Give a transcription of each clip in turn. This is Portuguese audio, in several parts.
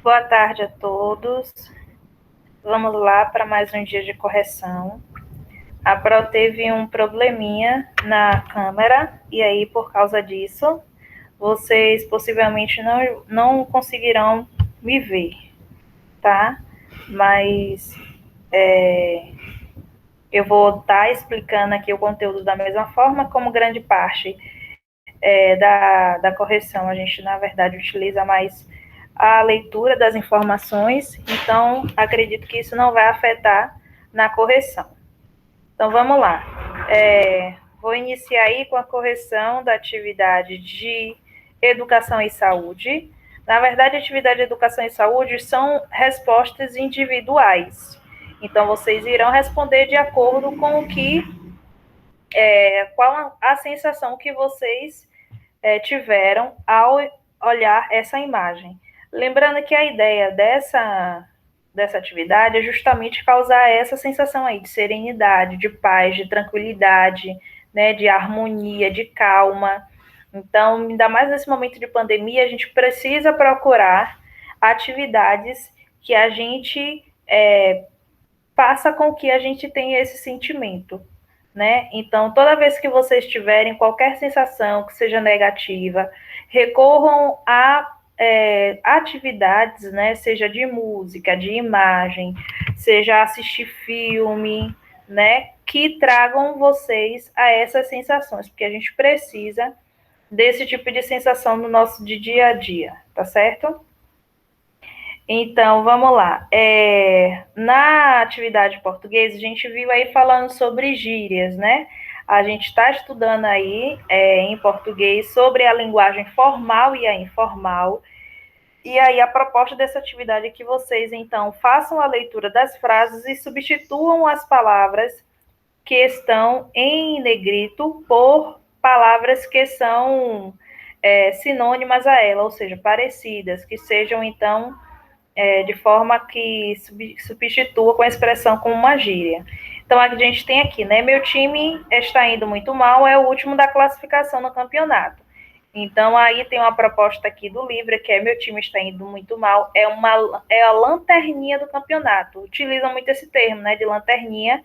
Boa tarde a todos. Vamos lá para mais um dia de correção. A Pro teve um probleminha na câmera e aí, por causa disso, vocês possivelmente não conseguirão me ver, tá? Mas eu vou estar explicando aqui o conteúdo da mesma forma, como grande parte da correção. A gente, na verdade, utiliza mais a leitura das informações, então acredito que isso não vai afetar na correção. Então, vamos lá. Vou iniciar aí com a correção da atividade de educação e saúde. Na verdade, a atividade de educação e saúde são respostas individuais. Então, vocês irão responder de acordo com o que, qual a sensação que vocês tiveram ao olhar essa imagem. Lembrando que a ideia dessa atividade é justamente causar essa sensação aí de serenidade, de paz, de tranquilidade, né, de harmonia, de calma. Então, ainda mais nesse momento de pandemia, a gente precisa procurar atividades que a gente faça com que a gente tenha esse sentimento, né? Então, toda vez que vocês tiverem qualquer sensação que seja negativa, recorram a atividades, né? Seja de música, de imagem, seja assistir filme, né? Que tragam vocês a essas sensações, porque a gente precisa desse tipo de sensação no nosso dia a dia, tá certo? Então, vamos lá. Na atividade portuguesa, a gente viu aí falando sobre gírias, né? A gente está estudando aí em português sobre a linguagem formal e a informal. E aí a proposta dessa atividade é que vocês, então, façam a leitura das frases e substituam as palavras que estão em negrito por palavras que são sinônimas a ela, ou seja, parecidas, que sejam, então, de forma que substitua com a expressão como uma gíria. Então, a gente tem aqui, né? Meu time está indo muito mal, é o último da classificação no campeonato. Então, aí tem uma proposta aqui do livro, que é meu time está indo muito mal, é a lanterninha do campeonato. Utilizam muito esse termo, né, de lanterninha,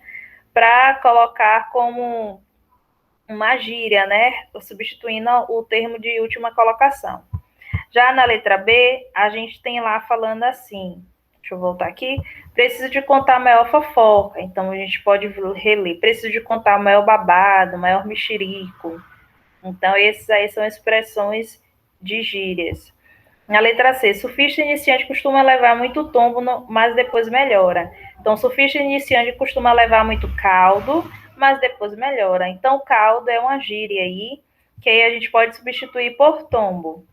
para colocar como uma gíria, né, substituindo o termo de última colocação. Já na letra B, a gente tem lá falando assim, deixa eu voltar aqui, preciso de contar a maior fofoca, então a gente pode reler, preciso de contar o maior babado, o maior mexerico. Então, esses aí são expressões de gírias. Na letra C, surfista iniciante costuma levar muito tombo, mas depois melhora. Então, surfista iniciante costuma levar muito caldo, mas depois melhora. Então, caldo é uma gíria aí, que aí a gente pode substituir por tombo.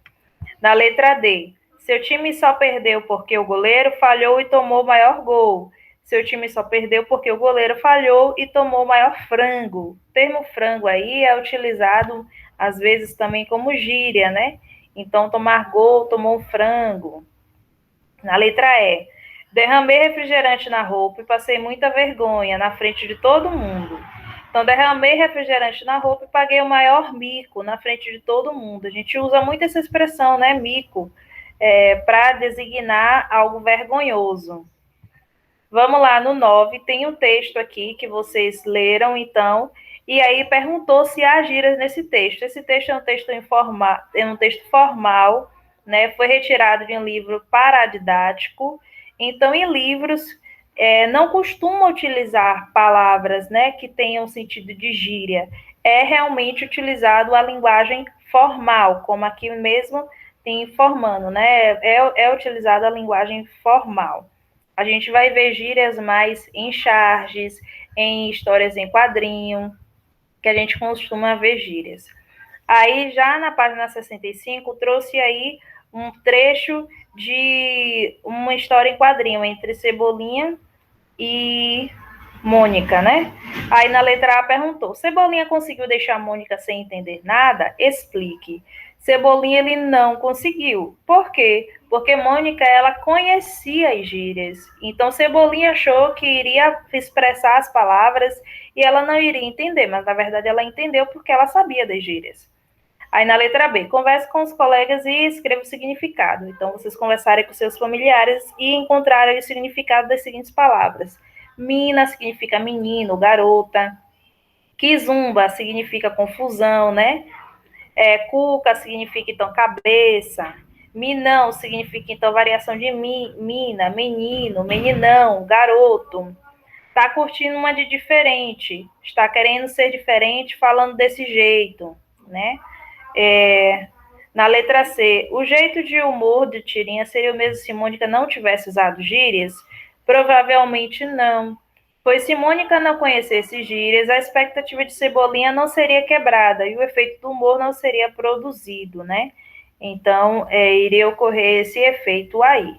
Na letra D, seu time só perdeu porque o goleiro falhou e tomou o maior gol. Seu time só perdeu porque o goleiro falhou e tomou o maior frango. O termo frango aí é utilizado, às vezes, também como gíria, né? Então, tomar gol, tomou um frango. Na letra E, derramei refrigerante na roupa e passei muita vergonha na frente de todo mundo. Então, derramei refrigerante na roupa e paguei o maior mico na frente de todo mundo. A gente usa muito essa expressão, né, mico, para designar algo vergonhoso. Vamos lá, no 9, tem um texto aqui que vocês leram, então, e aí perguntou se há gírias nesse texto. Esse texto é um texto formal, né? Foi retirado de um livro paradidático. Então, em livros, não costuma utilizar palavras, né, que tenham sentido de gíria. É realmente utilizado a linguagem formal, como aqui mesmo tem informando, né? É utilizada a linguagem formal. A gente vai ver gírias mais em charges, em histórias em quadrinho, que a gente costuma ver gírias. Aí, já na página 65, trouxe aí um trecho de uma história em quadrinho entre Cebolinha e Mônica, né? Aí na letra A perguntou: Cebolinha conseguiu deixar Mônica sem entender nada? Explique. Cebolinha ele não conseguiu. Por quê? Porque Mônica ela conhecia as gírias. Então Cebolinha achou que iria expressar as palavras e ela não iria entender, mas na verdade ela entendeu porque ela sabia das gírias. Aí na letra B, converse com os colegas e escreva o significado. Então, vocês conversarem com seus familiares e encontrarem o significado das seguintes palavras. Mina significa menino, garota. Kizumba significa confusão, né? Cuca significa, então, cabeça. Minão significa, então, variação de mina, menino, meninão, garoto. Tá curtindo uma de diferente. Está querendo ser diferente falando desse jeito, né? Na letra C, o jeito de humor de Tirinha seria o mesmo se Mônica não tivesse usado gírias? Provavelmente não. Pois se Mônica não conhecesse gírias, a expectativa de Cebolinha não seria quebrada e o efeito do humor não seria produzido, né? Então, iria ocorrer esse efeito aí.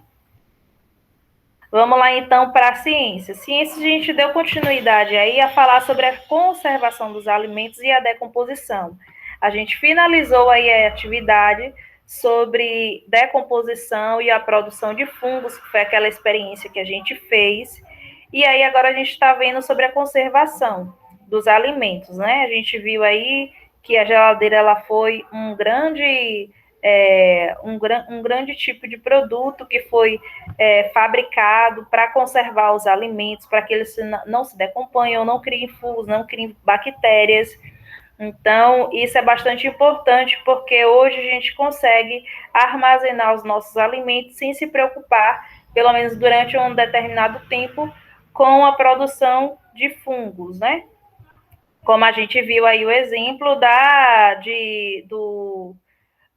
Vamos lá, então, para a ciência. Ciência, a gente deu continuidade aí a falar sobre a conservação dos alimentos e a decomposição. A gente finalizou aí a atividade sobre decomposição e a produção de fungos, que foi aquela experiência que a gente fez. E aí agora a gente está vendo sobre a conservação dos alimentos, né? A gente viu aí que a geladeira ela foi um grande tipo de produto que foi fabricado para conservar os alimentos, para que eles não se decomponham, não criem fungos, não criem bactérias. Então, isso é bastante importante, porque hoje a gente consegue armazenar os nossos alimentos sem se preocupar, pelo menos durante um determinado tempo, com a produção de fungos, né? Como a gente viu aí o exemplo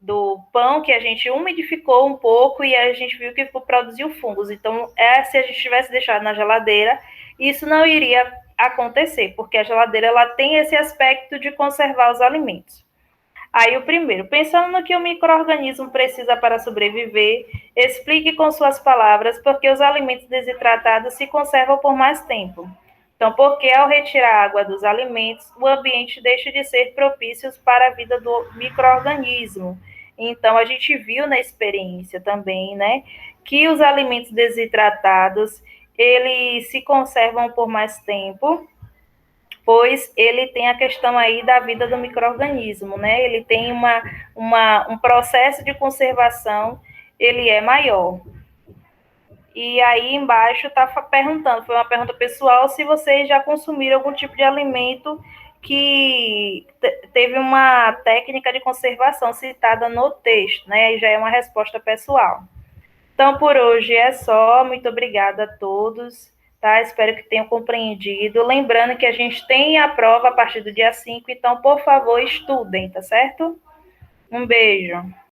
do pão que a gente umidificou um pouco e a gente viu que produziu fungos. Então, se a gente tivesse deixado na geladeira, isso não iria acontecer, porque a geladeira ela tem esse aspecto de conservar os alimentos. Aí o primeiro, pensando no que o micro-organismo precisa para sobreviver, explique com suas palavras por que os alimentos desidratados se conservam por mais tempo. Então, porque ao retirar a água dos alimentos, o ambiente deixa de ser propício para a vida do micro-organismo. Então, a gente viu na experiência também, né, que os alimentos desidratados, eles se conservam por mais tempo, pois ele tem a questão aí da vida do micro-organismo, né? Ele tem um processo de conservação, ele é maior. E aí embaixo está perguntando, foi uma pergunta pessoal, se vocês já consumiram algum tipo de alimento que teve uma técnica de conservação citada no texto, né? Aí já é uma resposta pessoal. Então, por hoje é só. Muito obrigada a todos, tá? Espero que tenham compreendido. Lembrando que a gente tem a prova a partir do dia 5, então, por favor, estudem, tá certo? Um beijo.